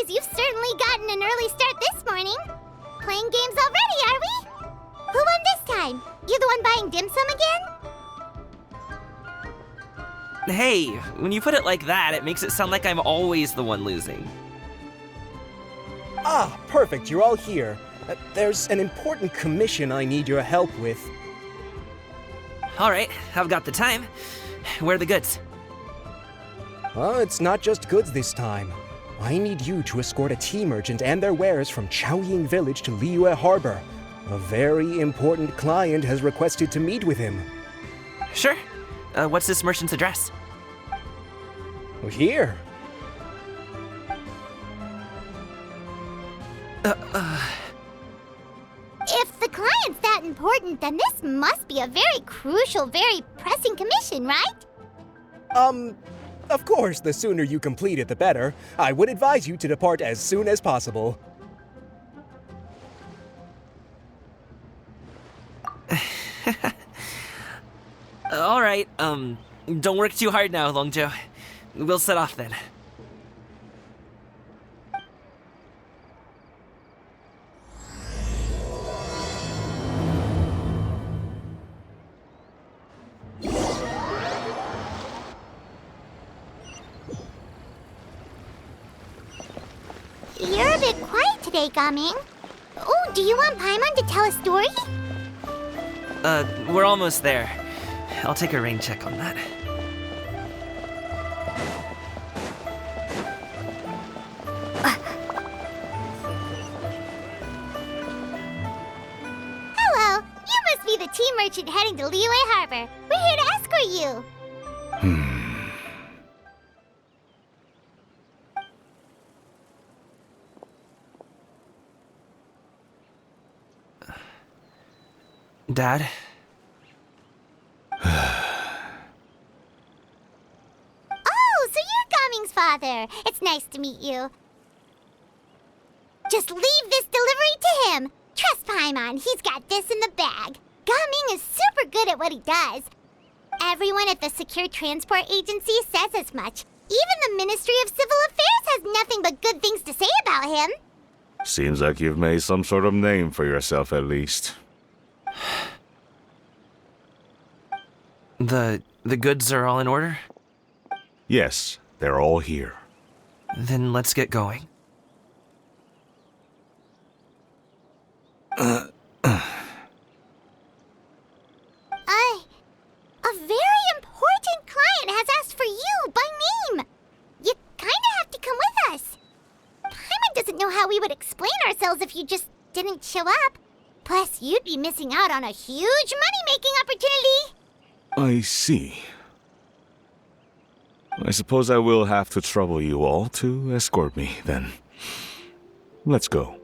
ladies, you've certainly gotten an early start this morning. Playing games already, are we? Who won this time? You the one buying dim sum again? Hey, when you put it like that, it makes it sound like I'm always the one losing. Ah, perfect, you're all here. There's an important commission I need your help with. Alright, I've got the time. Where are the goods? It's not just goods this time. I need you to escort a tea merchant and their wares from Chaoying Village to Liyue Harbor. A very important client has requested to meet with him. Sure. What's this merchant's address? Here. If the client's that important, then this must be a very crucial, very pressing commission, right? Of course, the sooner you complete it, the better. I would advise you to depart as soon as possible. Alright, don't work too hard now, Longjo. We'll set off then. You're a bit quiet today, Gaming. Oh, do you want Paimon to tell a story? We're almost there. I'll take a rain check on that. Hello, you must be the tea merchant heading to Liyue Harbor. We're here to escort you. Dad? Oh, so you're Gaming's father. It's nice to meet you. Just leave this delivery to him. Trust Paimon, he's got this in the bag. Gaming is super good at what he does. Everyone at the Secure Transport Agency says as much. Even the Ministry of Civil Affairs has nothing but good things to say about him. Seems like you've made some sort of name for yourself at least. The goods are all in order? Yes, they're all here. Then let's get going. A very important client has asked for you by name. You kinda have to come with us. Paimon doesn't know how we would explain ourselves if you just didn't show up. Plus, you'd be missing out on a huge money-making opportunity. I see. I suppose I will have to trouble you all to escort me, then. Let's go.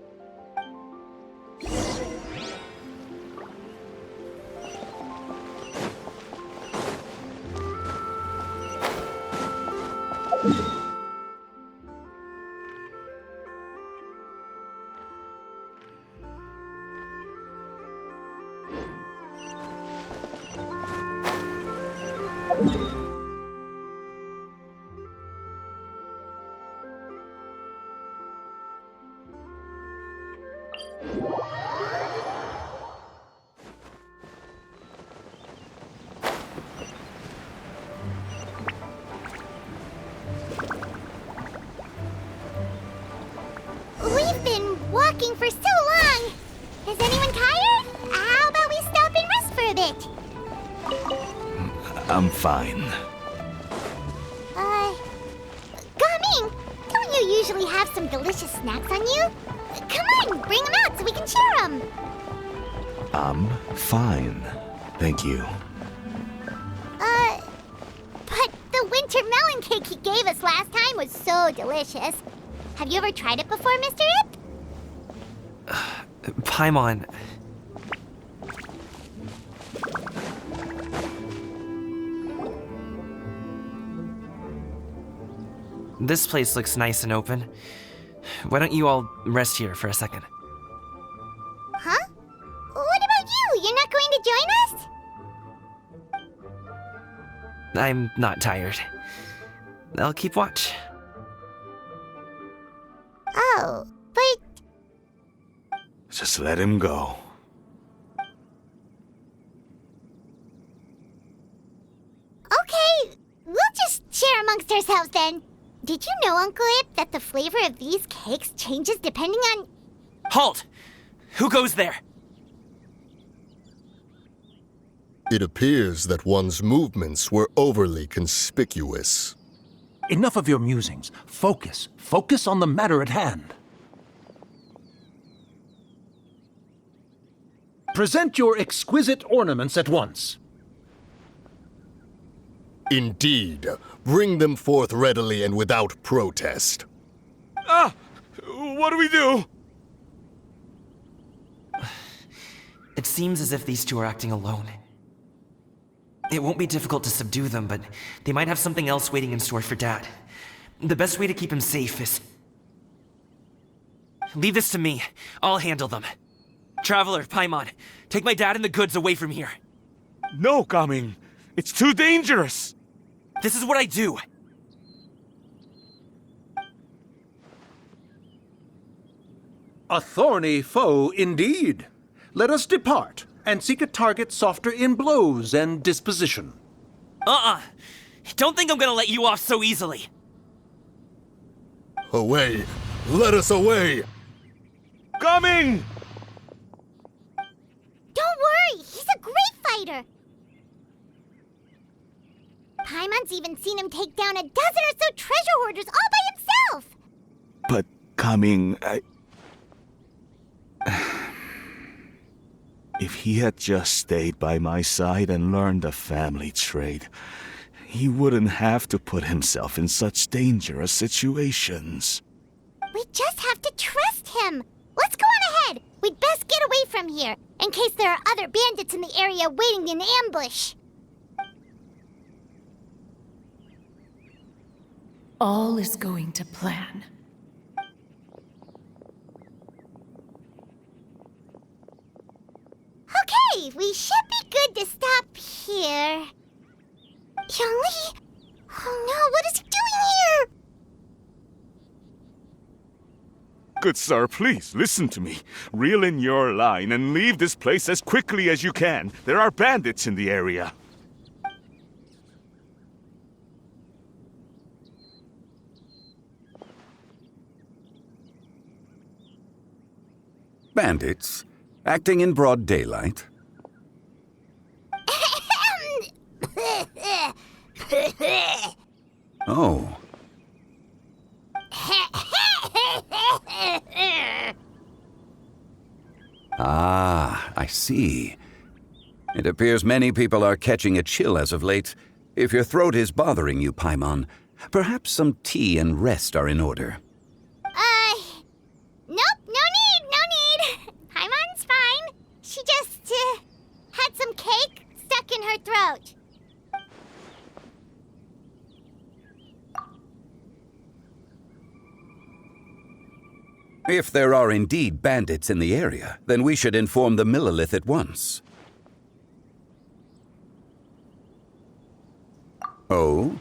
We've been walking for so long. Is anyone tired? How about we stop and rest for a bit? I'm fine. Gaming, don't you usually have some delicious snacks on you? Come on, bring them out so we can share them. I'm fine. Thank you. But the winter melon cake he gave us last time was so delicious. Have you ever tried it before, Mr. Ip? Paimon. This place looks nice and open. Why don't you all rest here for a second? Huh? What about you? You're not going to join us? I'm not tired. I'll keep watch. Oh, but Just let him go. okay, we'll just share amongst ourselves then. Did you know, Uncle Ip, that the flavor of these cakes changes depending on... Halt! Who goes there? It appears that one's movements were overly conspicuous. Enough of your musings. Focus. Focus on the matter at hand. Present your exquisite ornaments at once. Indeed, bring them forth readily and without protest. Ah! What do we do? It seems as if these two are acting alone. It won't be difficult to subdue them, but they might have something else waiting in store for Dad. The best way to keep him safe is... Leave this to me. I'll handle them. Traveler, Paimon, take my dad and the goods away from here. No, Gaming. It's too dangerous. This is what I do. A thorny foe indeed. Let us depart and seek a target softer in blows and disposition. Don't think I'm gonna let you off so easily. Away! Let us away! Gaming! Don't worry, he's a great fighter. Paimon's even seen him take down a dozen or so treasure hoarders all by himself. But, Gaming, If he had just stayed by my side and learned the family trade, he wouldn't have to put himself in such dangerous situations. We just have to trust him. Let's go on ahead. We'd best get away from here, in case there are other bandits in the area waiting in ambush. All is going to plan. Okay, we should be good to stop here. Youngli? Oh no, what is he doing here? Good sir, please, listen to me. Reel in your line and leave this place as quickly as you can. There are bandits in the area. Bandits? Acting in broad daylight? Oh. Ah, I see. It appears many people are catching a chill as of late. If your throat is bothering you, Paimon, perhaps some tea and rest are in order. Nope, no need. Paimon's fine. She just, had some cake stuck in her throat. If there are indeed bandits in the area, then we should inform the Millelith at once. Oh?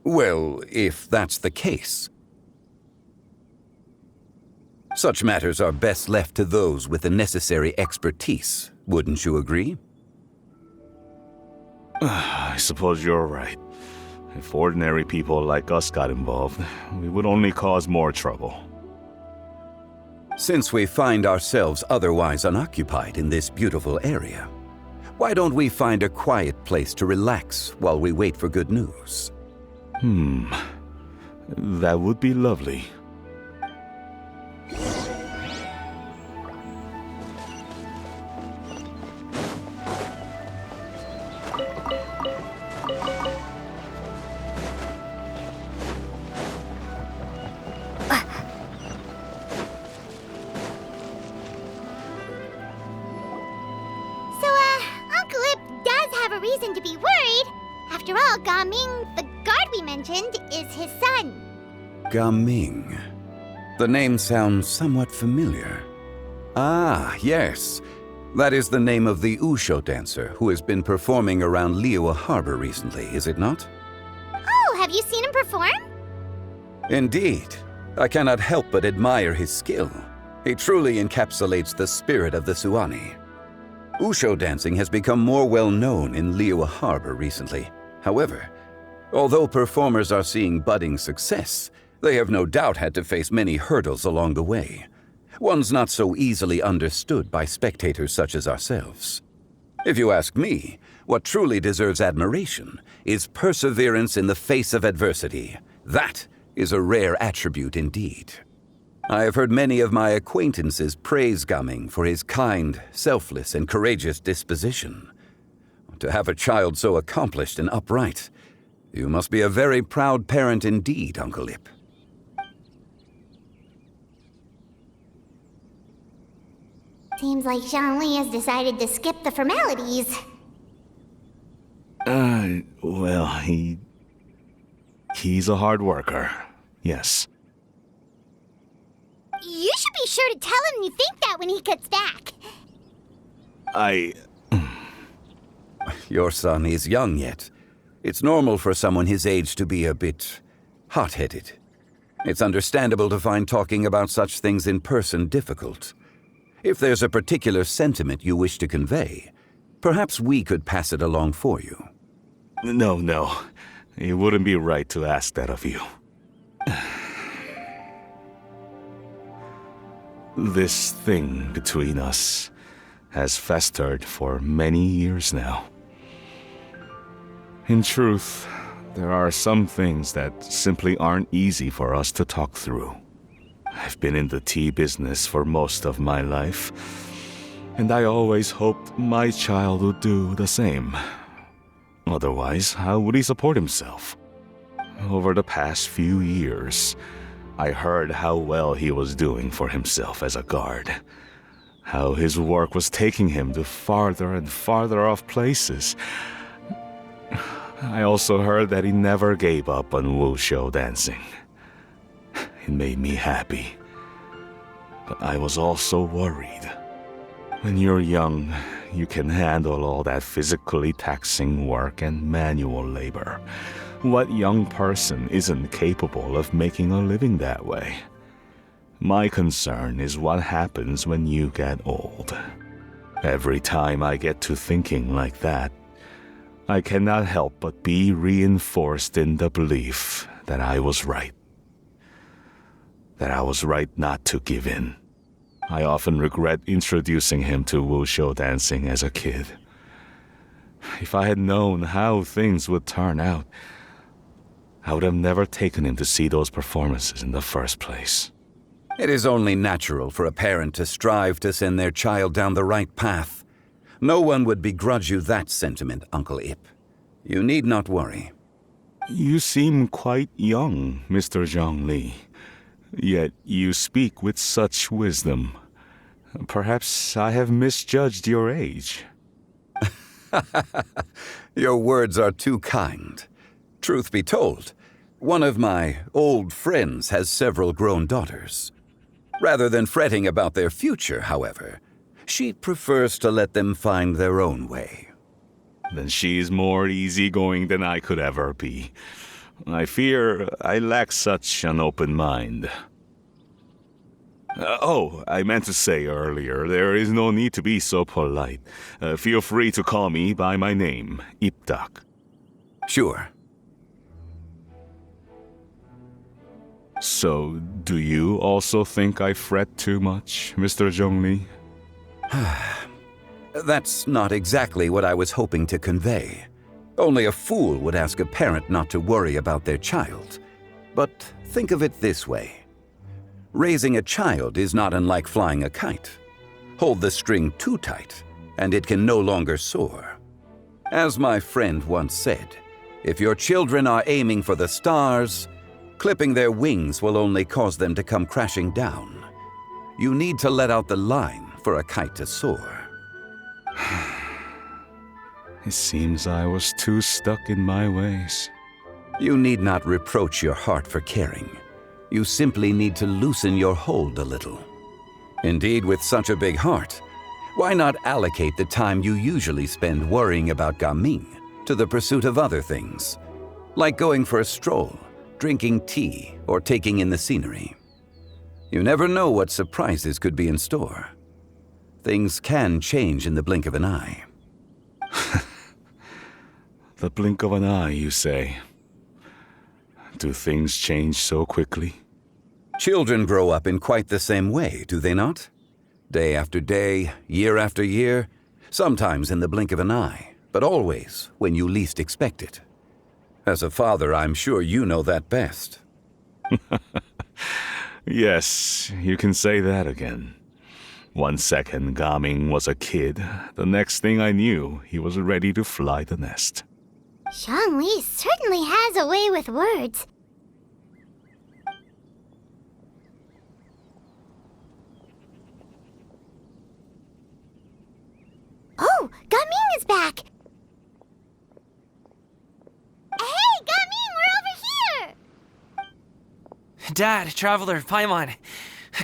Well, if that's the case. Such matters are best left to those with the necessary expertise, wouldn't you agree? I suppose you're right. If ordinary people like us got involved, we would only cause more trouble. Since we find ourselves otherwise unoccupied in this beautiful area, why don't we find a quiet place to relax while we wait for good news? That would be lovely. Uncle Ip does have a reason to be worried. After all, Gaming, the guard we mentioned, is his son. Gaming. The name sounds somewhat familiar. Ah, yes. That is the name of the Usho dancer who has been performing around Liyue Harbor recently, is it not? Oh, have you seen him perform? Indeed. I cannot help but admire his skill. He truly encapsulates the spirit of the Suani. Wushu dancing has become more well known in Liyue Harbor recently. However, although performers are seeing budding success, they have no doubt had to face many hurdles along the way. Ones not so easily understood by spectators such as ourselves. If you ask me, what truly deserves admiration is perseverance in the face of adversity. That is a rare attribute indeed. I have heard many of my acquaintances praise Gaming for his kind, selfless, and courageous disposition. To have a child so accomplished and upright, you must be a very proud parent indeed, Uncle Ip. Seems like Zhongli has decided to skip the formalities. Well, he's a hard worker. Yes. You should be sure to tell him you think that when he gets back. Your son is young yet. It's normal for someone his age to be a bit hot-headed. It's understandable to find talking about such things in person difficult. If there's a particular sentiment you wish to convey, perhaps we could pass it along for you. No. It wouldn't be right to ask that of you. This thing between us has festered for many years now. In truth, there are some things that simply aren't easy for us to talk through. I've been in the tea business for most of my life, and I always hoped my child would do the same. Otherwise, how would he support himself? Over the past few years, I heard how well he was doing for himself as a guard. How his work was taking him to farther and farther off places. I also heard that he never gave up on wushu dancing. It made me happy. But I was also worried. When you're young, you can handle all that physically taxing work and manual labor. What young person isn't capable of making a living that way? My concern is what happens when you get old. Every time I get to thinking like that, I cannot help but be reinforced in the belief that I was right. That I was right not to give in. I often regret introducing him to wushu dancing as a kid. If I had known how things would turn out, I would have never taken him to see those performances in the first place. It is only natural for a parent to strive to send their child down the right path. No one would begrudge you that sentiment, Uncle Ip. You need not worry. You seem quite young, Mr. Zhongli. Yet you speak with such wisdom. Perhaps I have misjudged your age. Your words are too kind. Truth be told, one of my old friends has several grown daughters. Rather than fretting about their future, however, she prefers to let them find their own way. Then she's more easygoing than I could ever be. I fear I lack such an open mind. I meant to say earlier, there is no need to be so polite. Feel free to call me by my name, Ipdak. Sure. So, do you also think I fret too much, Mr. Zhongli? That's not exactly what I was hoping to convey. Only a fool would ask a parent not to worry about their child. But think of it this way. Raising a child is not unlike flying a kite. Hold the string too tight, and it can no longer soar. As my friend once said, if your children are aiming for the stars, clipping their wings will only cause them to come crashing down. You need to let out the line for a kite to soar. It seems I was too stuck in my ways. You need not reproach your heart for caring. You simply need to loosen your hold a little. Indeed, with such a big heart, why not allocate the time you usually spend worrying about Gaming to the pursuit of other things, like going for a stroll, drinking tea, or taking in the scenery? You never know what surprises could be in store. Things can change in the blink of an eye. The blink of an eye, you say? Do things change so quickly? Children grow up in quite the same way, do they not? Day after day, year after year, sometimes in the blink of an eye, but always when you least expect it. As a father, I'm sure you know that best. Yes, you can say that again. 1 second, Gaming was a kid. The next thing I knew, he was ready to fly the nest. Zhongli certainly has a way with words. Oh, Gaming is back! Hey, Gaming, we're over here! Dad, Traveler, Paimon.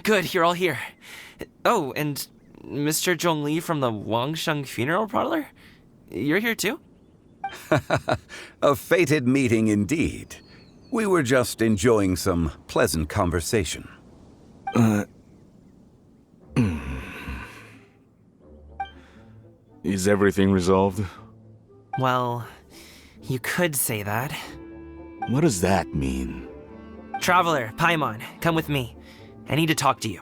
Good, you're all here. Oh, and Mr. Zhongli from the Wangsheng Funeral Parlor? You're here too? A fated meeting indeed. We were just enjoying some pleasant conversation. Is everything resolved? Well, you could say that. What does that mean? Traveler, Paimon, come with me. I need to talk to you.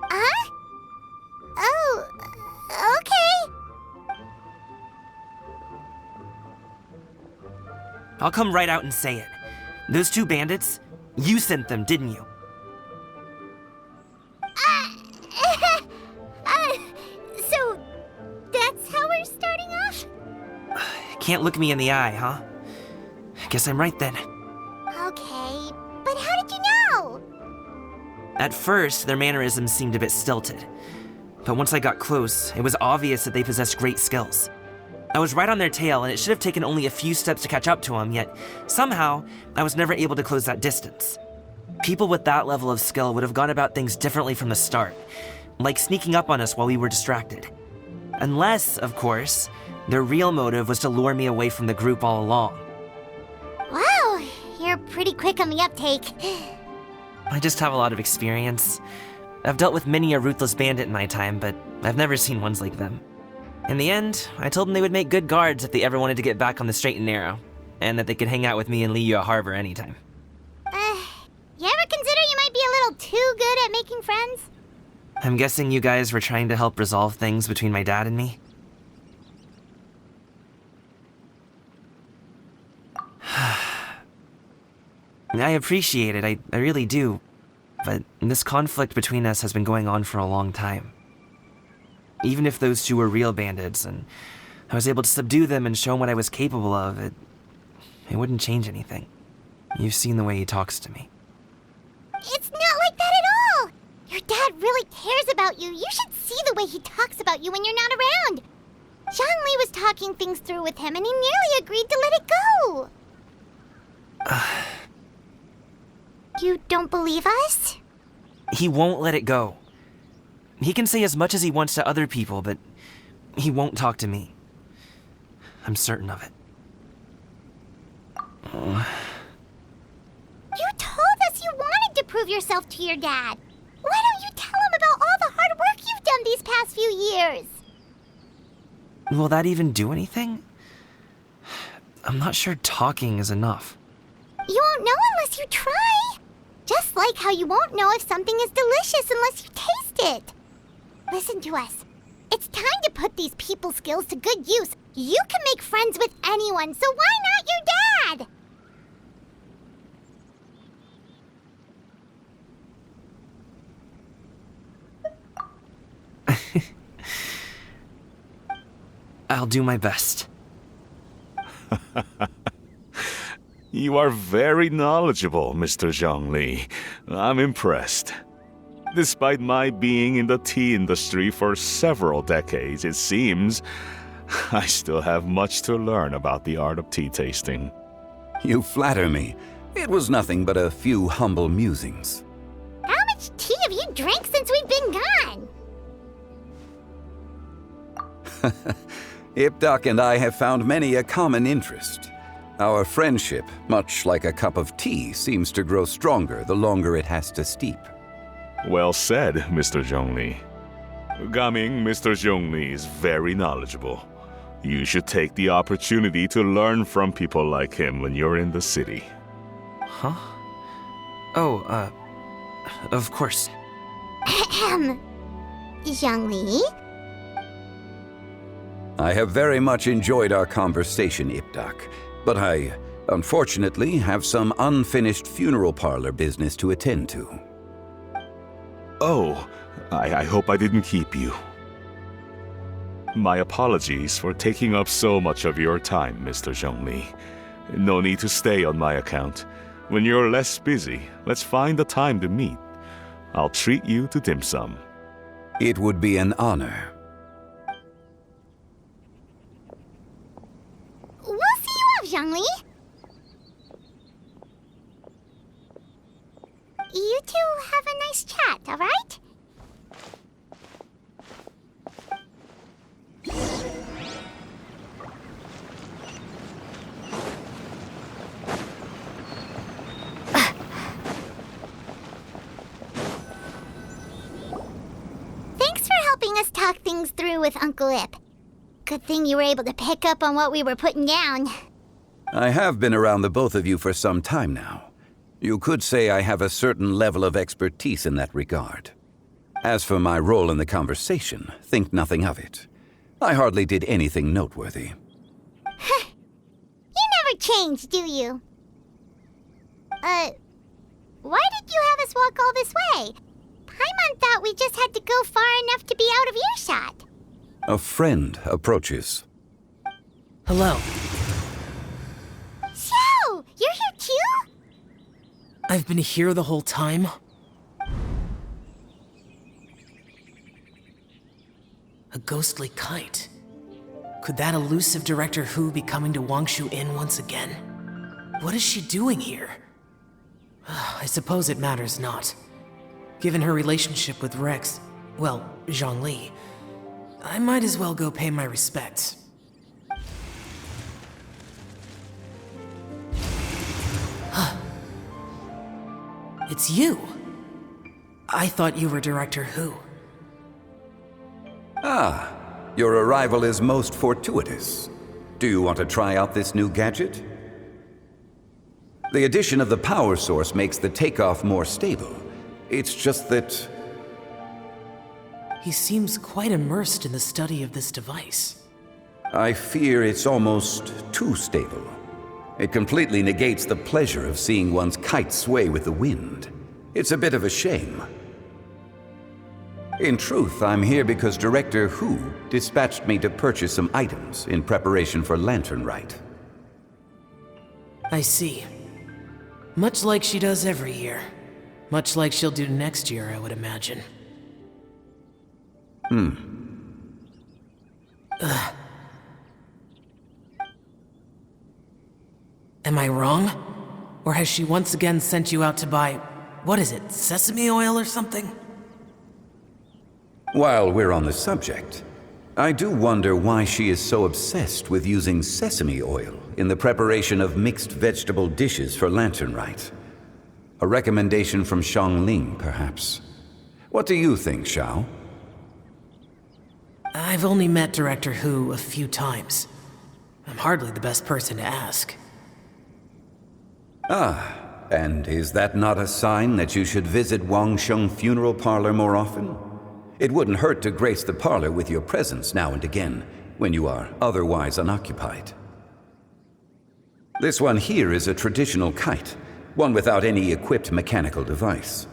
Huh? Oh, okay. I'll come right out and say it. Those 2 bandits, you sent them, didn't you? So that's how we're starting off? Can't look me in the eye, huh? Guess I'm right then. Okay, but how did you know? At first, their mannerisms seemed a bit stilted. But once I got close, it was obvious that they possessed great skills. I was right on their tail, and it should have taken only a few steps to catch up to them, yet somehow, I was never able to close that distance. People with that level of skill would have gone about things differently from the start, like sneaking up on us while we were distracted. Unless, of course, their real motive was to lure me away from the group all along. Wow, you're pretty quick on the uptake. I just have a lot of experience. I've dealt with many a ruthless bandit in my time, but I've never seen ones like them. In the end, I told them they would make good guards if they ever wanted to get back on the straight and narrow, and that they could hang out with me in Liyue Harbor anytime. You ever consider you might be a little too good at making friends? I'm guessing you guys were trying to help resolve things between my dad and me? I appreciate it, I really do. But this conflict between us has been going on for a long time. Even if those 2 were real bandits, and I was able to subdue them and show them what I was capable of, it wouldn't change anything. You've seen the way he talks to me. It's not like that at all! Your dad really cares about you. You should see the way he talks about you when you're not around. Zhongli was talking things through with him, and he nearly agreed to let it go. You don't believe us? He won't let it go. He can say as much as he wants to other people, but he won't talk to me. I'm certain of it. You told us you wanted to prove yourself to your dad. Why don't you tell him about all the hard work you've done these past few years? Will that even do anything? I'm not sure talking is enough. You won't know unless you try. Just like how you won't know if something is delicious unless you taste it. Listen to us. It's time to put these people skills to good use. You can make friends with anyone, so why not your dad? I'll do my best. You are very knowledgeable, Mr. Zhongli. I'm impressed. Despite my being in the tea industry for several decades, it seems I still have much to learn about the art of tea tasting. You flatter me. It was nothing but a few humble musings. How much tea have you drank since we've been gone? Ipdak and I have found many a common interest. Our friendship, much like a cup of tea, seems to grow stronger the longer it has to steep. Well said, Mr. Zhongli. Gaming, Mr. Zhongli is very knowledgeable. You should take the opportunity to learn from people like him when you're in the city. Huh? Oh, of course. Ahem. Zhongli? I have very much enjoyed our conversation, Ipdak, but I, unfortunately, have some unfinished funeral parlor business to attend to. Oh, I hope I didn't keep you. My apologies for taking up so much of your time, Mr. Zhongli. No need to stay on my account. When you're less busy, let's find a time to meet. I'll treat you to dim sum. It would be an honor. We'll see you off, Zhongli. You two have a nice chat, all right? Thanks for helping us talk things through with Uncle Ip. Good thing you were able to pick up on what we were putting down. I have been around the both of you for some time now. You could say I have a certain level of expertise in that regard. As for my role in the conversation, think nothing of it. I hardly did anything noteworthy. You never change, do you? Why did you have us walk all this way? Paimon thought we just had to go far enough to be out of earshot. A friend approaches. Hello. So, you're here too? I've been here the whole time? A ghostly kite. Could that elusive Director Hu be coming to Wangshu Inn once again? What is she doing here? I suppose it matters not. Given her relationship with Rex, well, Zhongli, I might as well go pay my respects. It's you! I thought you were Director Hu. Ah, your arrival is most fortuitous. Do you want to try out this new gadget? The addition of the power source makes the takeoff more stable. It's just that... He seems quite immersed in the study of this device. I fear it's almost too stable. It completely negates the pleasure of seeing one's kite sway with the wind. It's a bit of a shame. In truth, I'm here because Director Hu dispatched me to purchase some items in preparation for Lantern Rite. I see. Much like she does every year. Much like she'll do next year, I would imagine. Am I wrong? Or has she once again sent you out to buy, what is it, sesame oil or something? While we're on the subject, I do wonder why she is so obsessed with using sesame oil in the preparation of mixed vegetable dishes for Lantern Rite. A recommendation from Xiangling, perhaps. What do you think, Xiao? I've only met Director Hu a few times. I'm hardly the best person to ask. Ah, and is that not a sign that you should visit Wangsheng Funeral Parlor more often? It wouldn't hurt to grace the parlor with your presence now and again, when you are otherwise unoccupied. This one here is a traditional kite, one without any equipped mechanical device.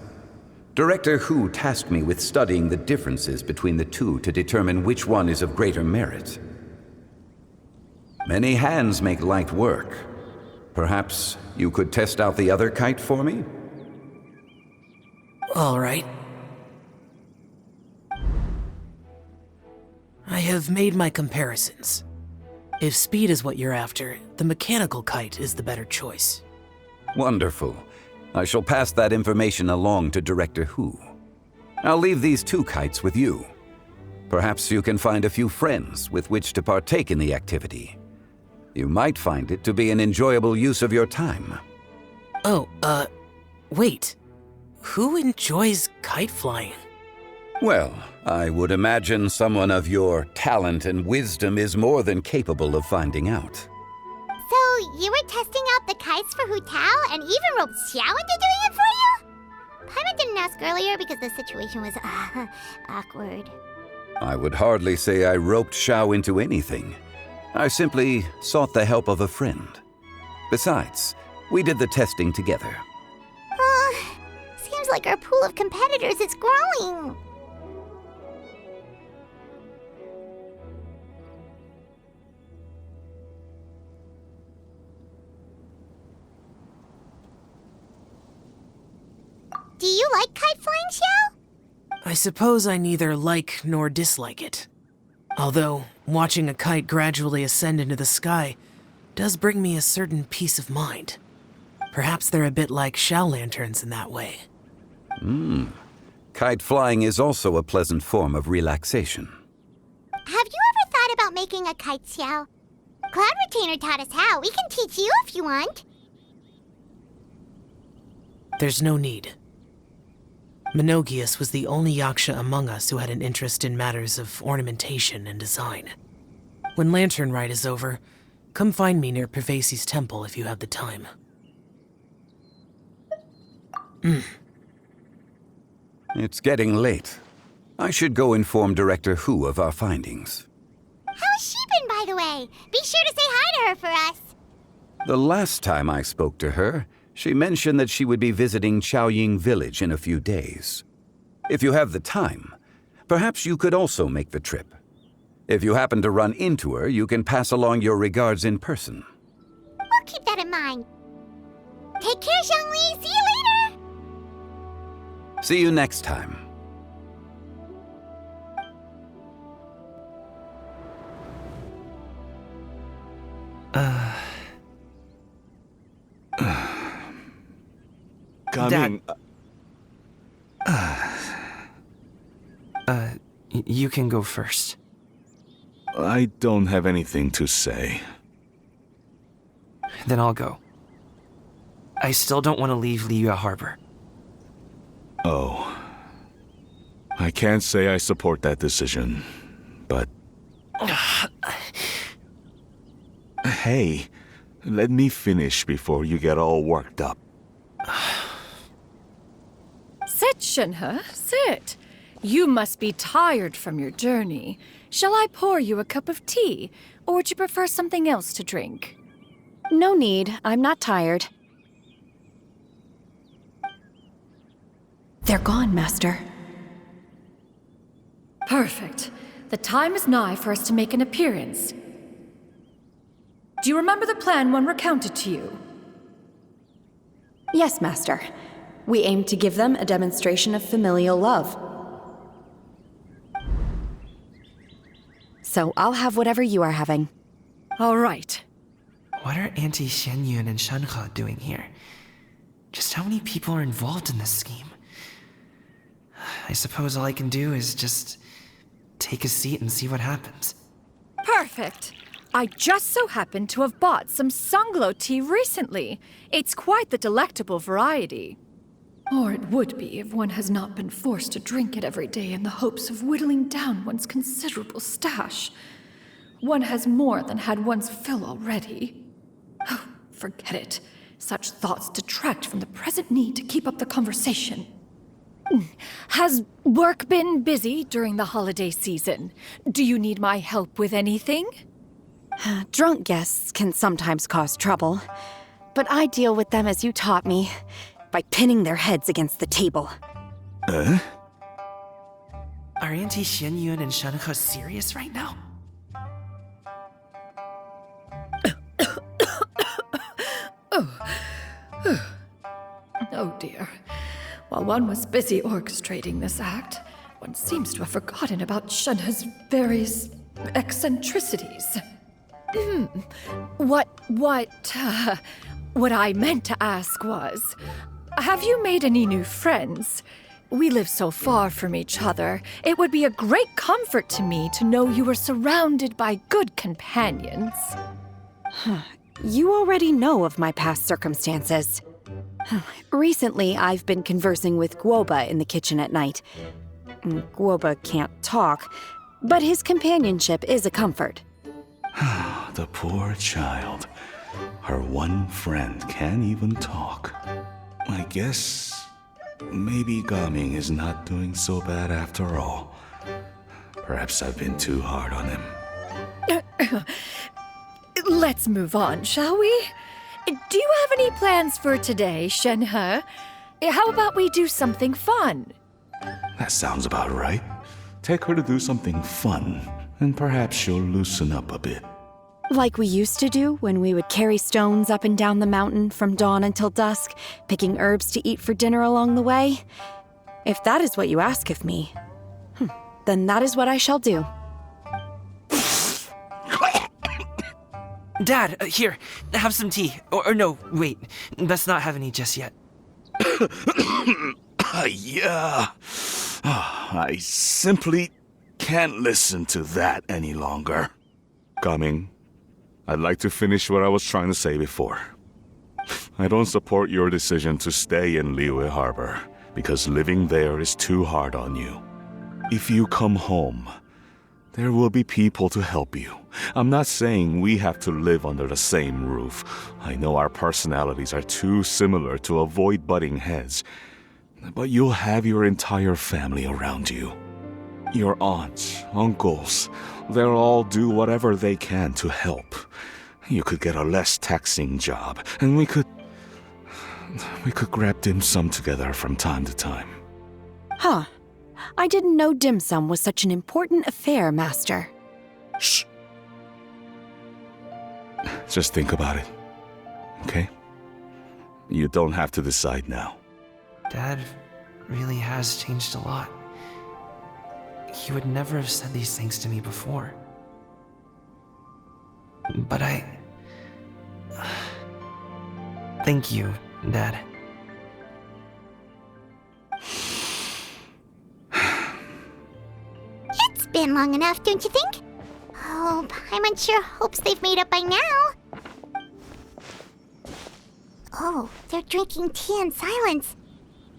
Director Hu tasked me with studying the differences between the two to determine which one is of greater merit. Many hands make light work. Perhaps you could test out the other kite for me? All right. I have made my comparisons. If speed is what you're after, the mechanical kite is the better choice. Wonderful. I shall pass that information along to Director Hu. I'll leave these two kites with you. Perhaps you can find a few friends with which to partake in the activity. You might find it to be an enjoyable use of your time. Oh, wait. Who enjoys kite flying? Well, I would imagine someone of your talent and wisdom is more than capable of finding out. So, you were testing out the kites for Hu Tao and even roped Xiao into doing it for you? Paimon didn't ask earlier because the situation was, awkward. I would hardly say I roped Xiao into anything. I simply sought the help of a friend. Besides, we did the testing together. Seems like our pool of competitors is growing. Do you like kite flying, Xiao? I suppose I neither like nor dislike it. Although, watching a kite gradually ascend into the sky does bring me a certain peace of mind. Perhaps they're a bit like Xiao lanterns in that way. Kite flying is also a pleasant form of relaxation. Have you ever thought about making a kite, Xiao? Cloud Retainer taught us how. We can teach you if you want. There's no need. Menogias was the only Yaksha among us who had an interest in matters of ornamentation and design. When Lantern Rite is over, come find me near Pervasi's temple if you have the time. It's getting late. I should go inform Director Hu of our findings. How's she been, by the way? Be sure to say hi to her for us. The last time I spoke to her, she mentioned that she would be visiting Xiaoying village in a few days. If you have the time, perhaps you could also make the trip. If you happen to run into her, you can pass along your regards in person. We'll keep that in mind. Take care, Zhongli. See you later. See you next time. Coming. You can go first. I don't have anything to say. Then I'll go. I still don't want to leave Liyue Harbor. Oh. I can't say I support that decision, but... Hey, let me finish before you get all worked up. Sit, Shenhe, sit. You must be tired from your journey. Shall I pour you a cup of tea, or would you prefer something else to drink? No need. I'm not tired. They're gone, Master. Perfect. The time is nigh for us to make an appearance. Do you remember the plan one recounted to you? Yes, Master. We aim to give them a demonstration of familial love. So I'll have whatever you are having. All right. What are Auntie Xianyun and Shenhe doing here? Just how many people are involved in this scheme? I suppose all I can do is just take a seat and see what happens. Perfect. I just so happen to have bought some Sunglow tea recently. It's quite the delectable variety. Or it would be if one has not been forced to drink it every day in the hopes of whittling down one's considerable stash. One has more than had one's fill already. Oh, forget it. Such thoughts detract from the present need to keep up the conversation. Has work been busy during the holiday season? Do you need my help with anything? Drunk guests can sometimes cause trouble, but I deal with them as you taught me, by pinning their heads against the table. Are Auntie Xianyun and Shenhe serious right now? Oh dear. While one was busy orchestrating this act, one seems to have forgotten about Shenhe's various eccentricities. What I meant to ask was, have you made any new friends? We live so far from each other. It would be a great comfort to me to know you were surrounded by good companions. You already know of my past circumstances. Recently, I've been conversing with Guoba in the kitchen at night. Guoba can't talk, but his companionship is a comfort. The poor child. Her one friend can't even talk. I guess maybe Gaming is not doing so bad after all. Perhaps I've been too hard on him. Let's move on, shall we? Do you have any plans for today, Shenhe? How about we do something fun? That sounds about right. Take her to do something fun, and perhaps she'll loosen up a bit. Like we used to do when we would carry stones up and down the mountain from dawn until dusk, picking herbs to eat for dinner along the way. If that is what you ask of me, then that is what I shall do. Dad, here, have some tea. Or no, wait, best not have any just yet. Yeah. I simply can't listen to that any longer. Gaming, I'd like to finish what I was trying to say before. I don't support your decision to stay in Liyue Harbor, because living there is too hard on you. If you come home, there will be people to help you. I'm not saying we have to live under the same roof. I know our personalities are too similar to avoid butting heads. But you'll have your entire family around you. Your aunts, uncles, they'll all do whatever they can to help. You could get a less taxing job, and we could grab dim sum together from time to time. Huh. I didn't know dim sum was such an important affair, Master. Shh. Just think about it, okay? You don't have to decide now. Dad really has changed a lot. He would never have said these things to me before. But thank you, Dad. It's been long enough, don't you think? Oh, Paimon sure hopes they've made up by now. Oh, they're drinking tea in silence.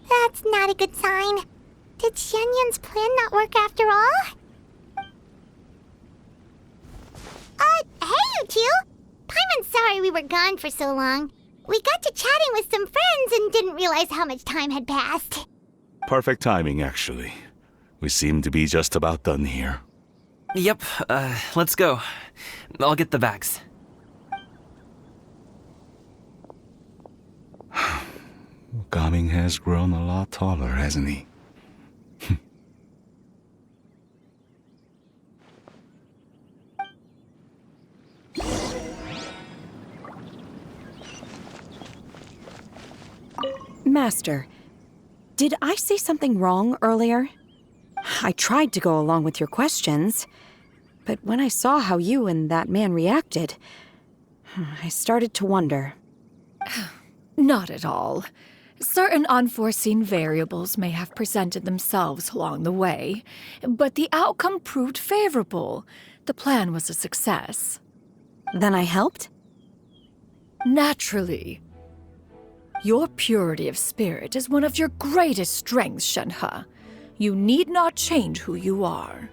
That's not a good sign. Did Xianyun's plan not work after all? Hey you two! Paimon's sorry we were gone for so long. We got to chatting with some friends and didn't realize how much time had passed. Perfect timing, actually. We seem to be just about done here. Yep, let's go. I'll get the bags. Gaming has grown a lot taller, hasn't he? Master, did I say something wrong earlier? I tried to go along with your questions, but when I saw how you and that man reacted, I started to wonder. Not at all. Certain unforeseen variables may have presented themselves along the way, but the outcome proved favorable. The plan was a success. Then I helped? Naturally. Your purity of spirit is one of your greatest strengths, Shenhe. You need not change who you are.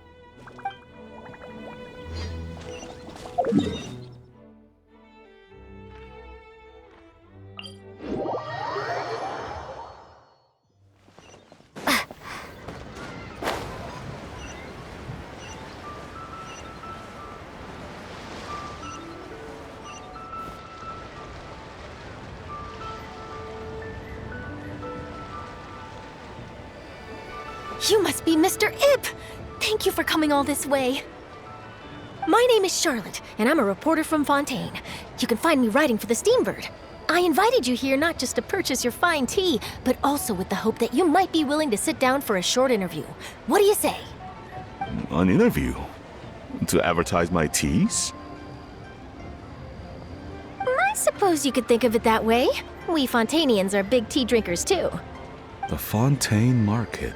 You must be Mr. Ip! Thank you for coming all this way. My name is Charlotte, and I'm a reporter from Fontaine. You can find me writing for the Steambird. I invited you here not just to purchase your fine tea, but also with the hope that you might be willing to sit down for a short interview. What do you say? An interview? To advertise my teas? I suppose you could think of it that way. We Fontainians are big tea drinkers, too. The Fontaine Market.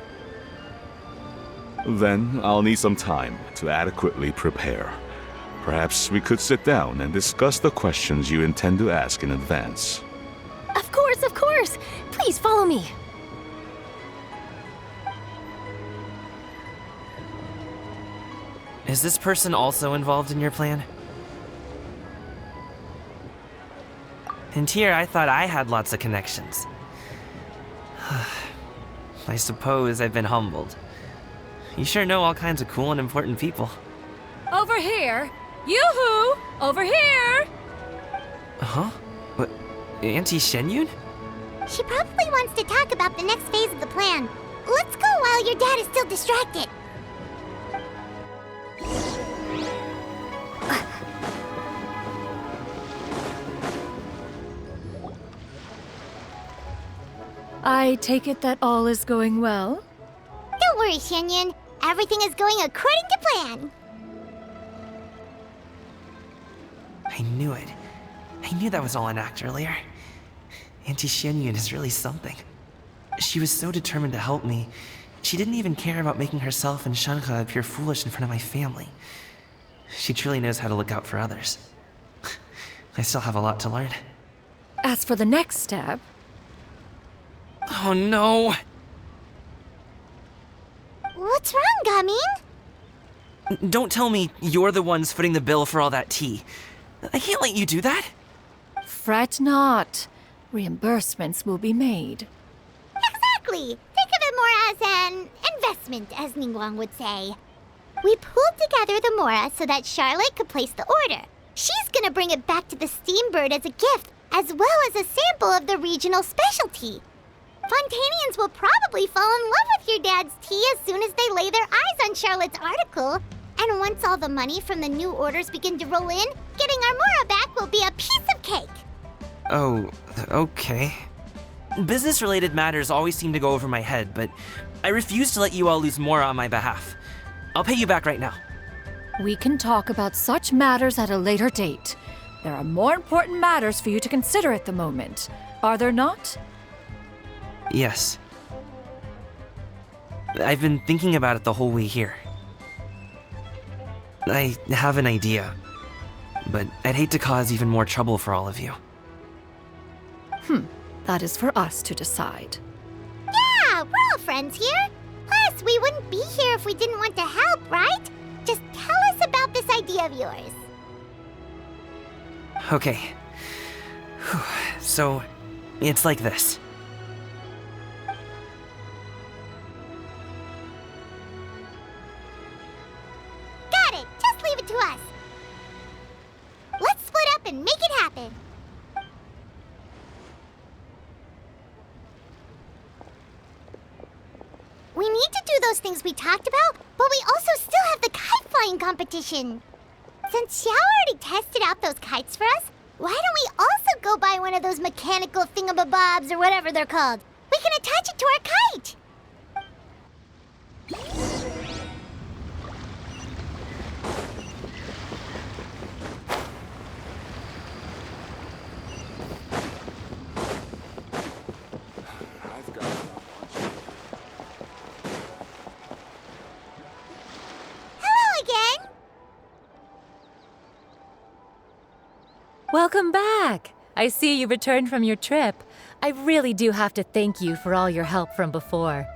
Then I'll need some time to adequately prepare. Perhaps we could sit down and discuss the questions you intend to ask in advance. Of course, of course! Please follow me. Is this person also involved in your plan? And here I thought I had lots of connections. I suppose I've been humbled. You sure know all kinds of cool and important people. Over here! Yoo-hoo! Over here! Huh? What? Auntie Xianyun? She probably wants to talk about the next phase of the plan. Let's go while your dad is still distracted. I take it that all is going well? Don't worry, Xianyun. Everything is going according to plan. I knew it. I knew that was all an act earlier. Auntie Xianyun is really something. She was so determined to help me. She didn't even care about making herself and Shanka appear foolish in front of my family. She truly knows how to look out for others. I still have a lot to learn. As for the next step... Oh no! What's wrong, Gaming? Don't tell me you're the ones footing the bill for all that tea. I can't let you do that. Fret not. Reimbursements will be made. Exactly! Think of it more as an investment, as Ningguang would say. We pooled together the Mora so that Charlotte could place the order. She's gonna bring it back to the Steambird as a gift, as well as a sample of the regional specialty. Fontanians will probably fall in love with your dad's tea as soon as they lay their eyes on Charlotte's article. And once all the money from the new orders begin to roll in, getting our Mora back will be a piece of cake. Oh, okay. Business-related matters always seem to go over my head, but I refuse to let you all lose more on my behalf. I'll pay you back right now. We can talk about such matters at a later date. There are more important matters for you to consider at the moment, are there not? Yes. I've been thinking about it the whole way here. I have an idea, but I'd hate to cause even more trouble for all of you. That is for us to decide. Yeah, we're all friends here. Plus, we wouldn't be here if we didn't want to help, right? Just tell us about this idea of yours. Okay. Whew. So, it's like this. Got it! Just leave it to us. Let's split up and make it happen. We need to do those things we talked about, but we also still have the kite flying competition. Since Xiao already tested out those kites for us, why don't we also go buy one of those mechanical thingamabobs or whatever they're called? We can attach it to our kite. Hello again. Welcome back! I see you returned from your trip. I really do have to thank you for all your help from before.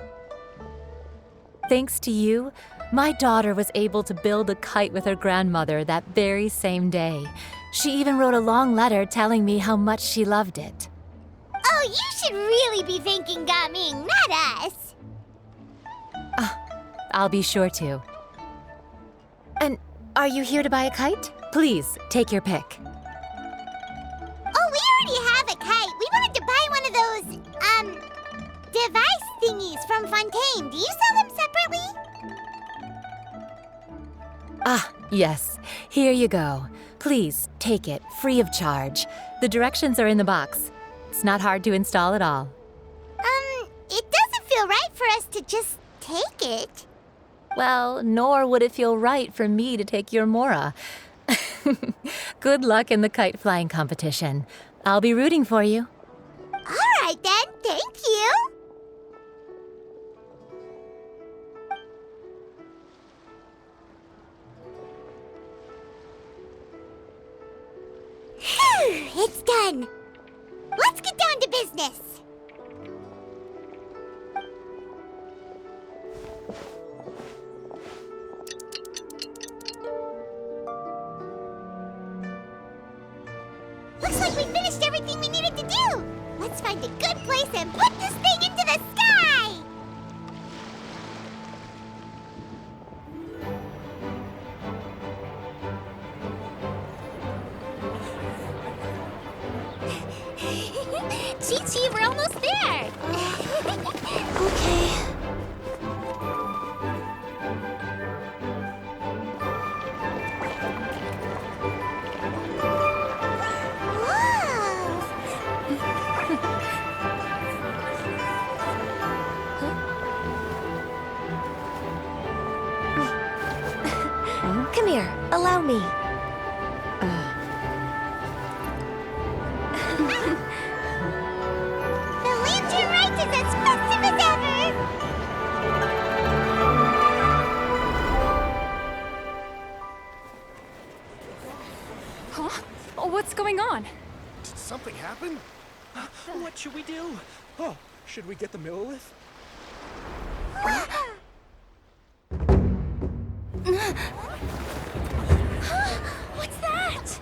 Thanks to you, my daughter was able to build a kite with her grandmother that very same day. She even wrote a long letter telling me how much she loved it. Oh, you should really be thanking Gaming, not us. I'll be sure to. And are you here to buy a kite? Please, take your pick. Oh, we already have a kite. We wanted to buy one of those, device thingies from Fontaine. Do you sell them separately? Ah, yes. Here you go. Please, take it, free of charge. The directions are in the box. It's not hard to install at all. It doesn't feel right for us to just take it. Well, nor would it feel right for me to take your Mora. Good luck in the kite flying competition. I'll be rooting for you. All right then, thank you. It's done. Let's get down to business. Looks like we finished everything we needed to do. Let's find a good place and put this thing into the sky. Chi-Chi, we're almost there. Okay. Come here, allow me. The Lantern Rite is as festive as ever! Huh? What's going on? Did something happen? What should we do? Oh, should we get the Millilith? What's that?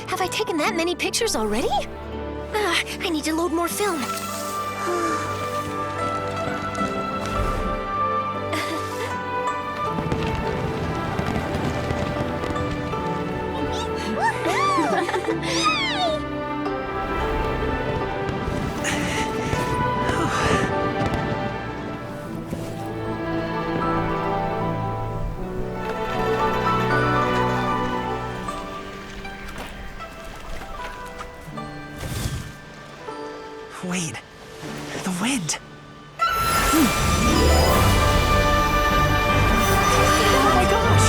Have I taken that many pictures already? I need to load more film. Wait, the wind. Oh my gosh!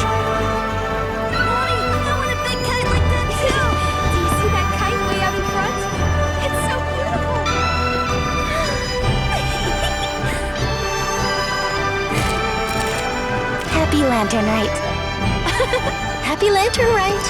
Mommy, I want a big kite like that too! Do you see that kite way out in front? It's so beautiful! Happy Lantern Rite. Happy Lantern Rite!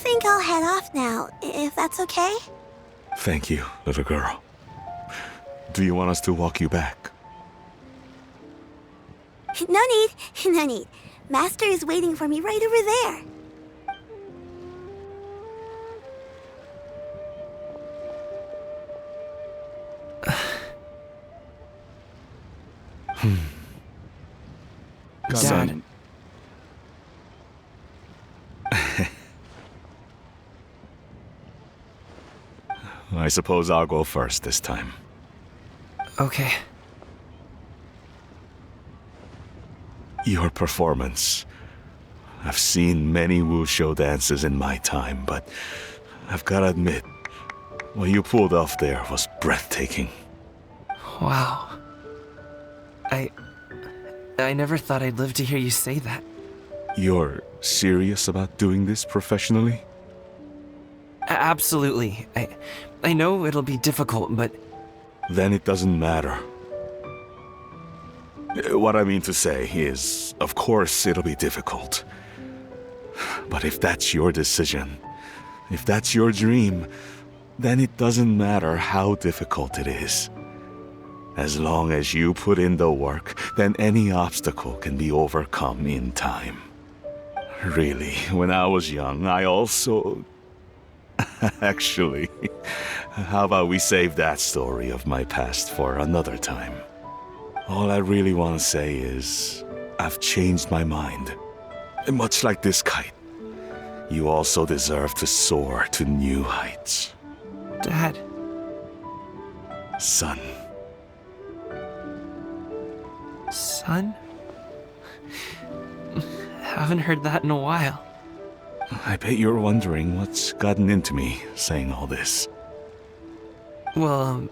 think I'll head off now, if that's okay? Thank you, little girl. Do you want us to walk you back? No need, no need. Master is waiting for me right over there. Dad. I suppose I'll go first this time. Okay. Your performance. I've seen many wushou dances in my time, but I've gotta admit, what you pulled off there was breathtaking. Wow. I never thought I'd live to hear you say that. You're serious about doing this professionally? Absolutely. I know it'll be difficult, but... Then it doesn't matter. What I mean to say is, of course it'll be difficult. But if that's your decision, if that's your dream, then it doesn't matter how difficult it is. As long as you put in the work, then any obstacle can be overcome in time. Really, when I was young, I also... Actually, how about we save that story of my past for another time? All I really want to say is, I've changed my mind. And much like this kite, you also deserve to soar to new heights. Dad. Son. Son? Haven't heard that in a while. I bet you're wondering what's gotten into me saying all this. Well,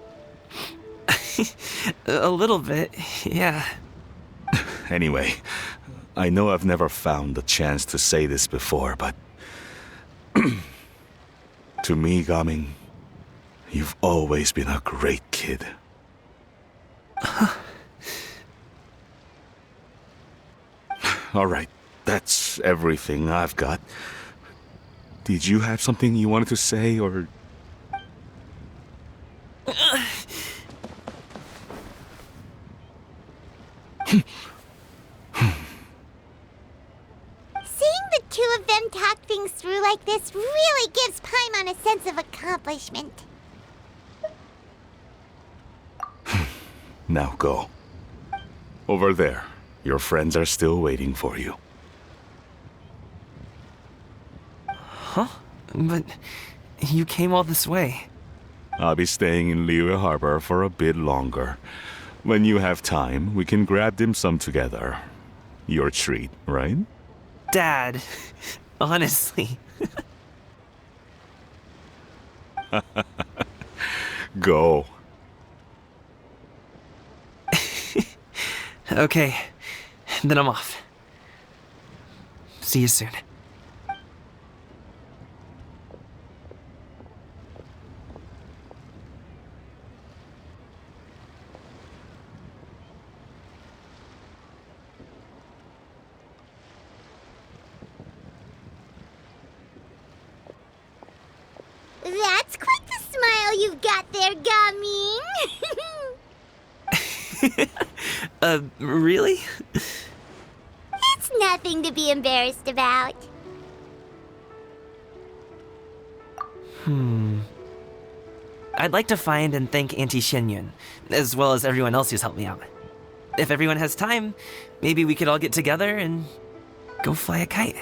a little bit, yeah. Anyway, I know I've never found the chance to say this before, but... to me, Gaming, you've always been a great kid. Alright, that's everything I've got. Did you have something you wanted to say, or... Seeing the two of them talk things through like this really gives Paimon a sense of accomplishment. Now go. Over there. Your friends are still waiting for you. Huh? But you came all this way. I'll be staying in Liyue Harbor for a bit longer. When you have time, we can grab dim sum together. Your treat, right? Dad, honestly. Go. Okay, then I'm off. See you soon. That's quite the smile you've got there, Gaming. Really? It's nothing to be embarrassed about. I'd like to find and thank Auntie Xianyun, as well as everyone else who's helped me out. If everyone has time, maybe we could all get together and go fly a kite.